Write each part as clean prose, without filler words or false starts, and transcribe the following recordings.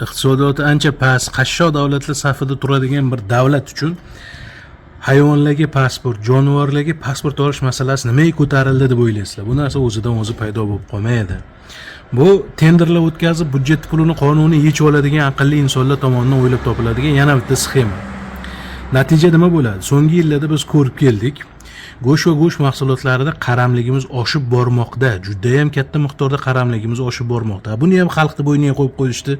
iqtisodiyoti ancha past, qashshoq davlatlar safida turadigan bir davlat uchun hayvonlarga pasport, jonivorlarga pasport olish masalasi nimaga ko'tarildi deb o'ylaysizlar? Bu narsa o'zidan o'zi paydo bo'lib qolmaydi. Bu tenderlar o'tkazib, budjet pulini qonuniy yechib oladigan aqlli insonlar tomonidan o'ylab topiladigan yana bitta sxema. Natija nima bo'ladi? So'nggi yillarda biz ko'rib keldik. Go'sht va go'sht mahsulotlarida qaramligimiz oshib bormoqda. Juda ham katta miqdorda qaramligimiz oshib bormoqda. Buni ham xalqni bo'yniga qo'yib qo'yishdi.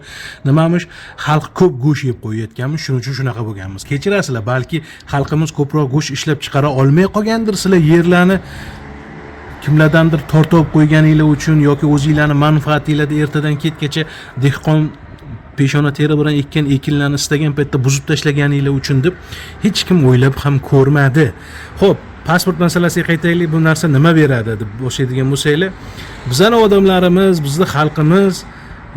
Nimamish? Xalq ko'p go'sht yeb qo'yayotganmiz, shuning uchun shunaqa bo'lganmiz. Kechirasizlar, balki xalqimiz ko'proq go'sht ishlab chiqara olmay qolgandir. Sizlar yerlarni kimlardandir tortib qo'yganinglar uchun yoki o'zingizlarni manfaatingizda ertadan ketgacha dehqon peshona teri bilan ekkan ekinlarni istagan paytda buzib tashlaganinglar uchun deb hech kim o'ylab ham ko'rmadi. Xo'p, pasport masalasiga qaytaylik. Bu narsa nima beradi deb boshlaydigan bo'lsanglar, bizning odamlarimiz, bizning xalqimiz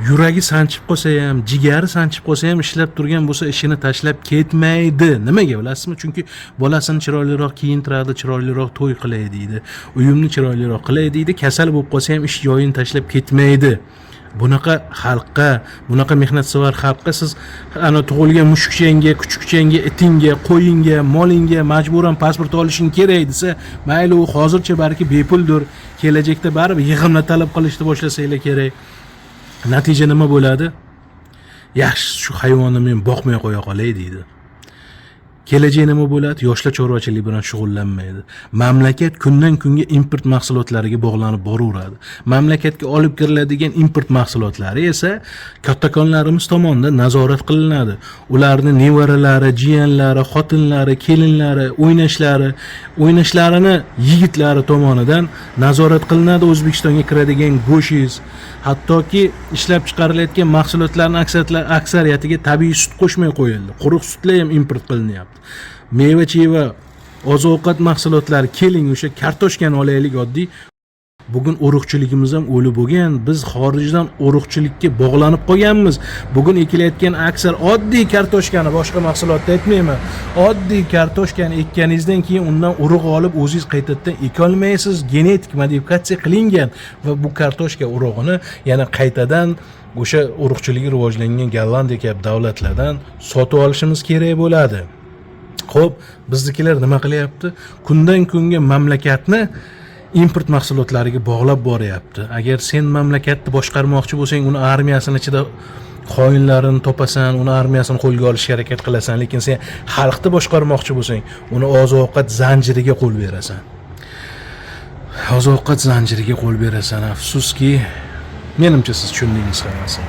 yuragi sanchib qolsa ham, jigari sanchib qolsa ham ishlab turgan bo'lsa ishini tashlab ketmaydi. Nimaga bilasizmi? Chunki bolasini chiroyliroq kiyintiradi, chiroyliroq to'y qilay deydi, uyimni chiroyliroq qilay deydi. Kasal bo'lib qolsa ham ish joyini tashlab ketmaydi. Bunaqa xalqqa, bunaqa mehnatsevar xalqqa siz ana tug'ilgan mushukchangga, kuchukchangga, itingga, qo'yingga, molingga majburan pasport olishing kerak desa, mayli u hozircha balki bepuldir, kelajakda baribir yig'imla talab qilishni boshlasanglar kerak. Natija nima bo'ladi? Yaxshi, shu hayvonni men boqmay qo'ya qolay deydi. Kelajak nima bo'ladi? Yoshlar chorvachilik bilan shug'ullanmaydi. Mamlakat kundan kunga import mahsulotlariga bog'lanib boraveradi. Mamlakatga olib kiriladigan import mahsulotlari esa kattakonlarimiz tomonidan nazorat qilinadi. Ularning nevaralari, jiyanlari, xotinlari, kelinlari o'ynashlarini yigitlari tomonidan nazorat qilinadi. O'zbekistonga kiradigan go'shingiz, hattoki ishlab chiqarilayotgan mahsulotlarning aksariyatiga tabiiy sut qo'shmay qo'yildi. Quruq sutlar ham import qilinyapti. Meva-cheva, oziq-ovqat mahsulotlari, keling o'sha kartoshkani olaylik oddiy. Bugun urug'chiligimiz ham o'lib bo'lgan. Biz xorijdan urug'chilikka bog'lanib qolganmiz. Bugun ekilayotgan aksar oddiy kartoshkani, boshqa mahsulotni aytmayman. Oddiy kartoshkani ekkaningizdan keyin undan urug' olib o'zingiz qaytadan eka olmaysiz. Genetik modifikatsiya qilingan va bu kartoshka urug'ini yana qaytadan o'sha urug'chiligi rivojlangan Gollandiya kabi davlatlardan sotib olishimiz kerak bo'ladi. Xo'p, biznikilar nima qilyapti? Kundan kunga mamlakatni import mahsulotlariga bog'lab boryapti. Agar sen mamlakatni boshqarmoqchi bo'lsang, uni armiyasini ichida xoinlarini topasan, uni armiyasini qo'lga olishga harakat qilasan, lekin sen xalqni boshqarmoqchi bo'lsang, uni oziq-ovqat zanjiriga qo'l berasan. Oziq-ovqat zanjiriga qo'l berasan. Afsuski, menimcha siz tushundingiz hammasi.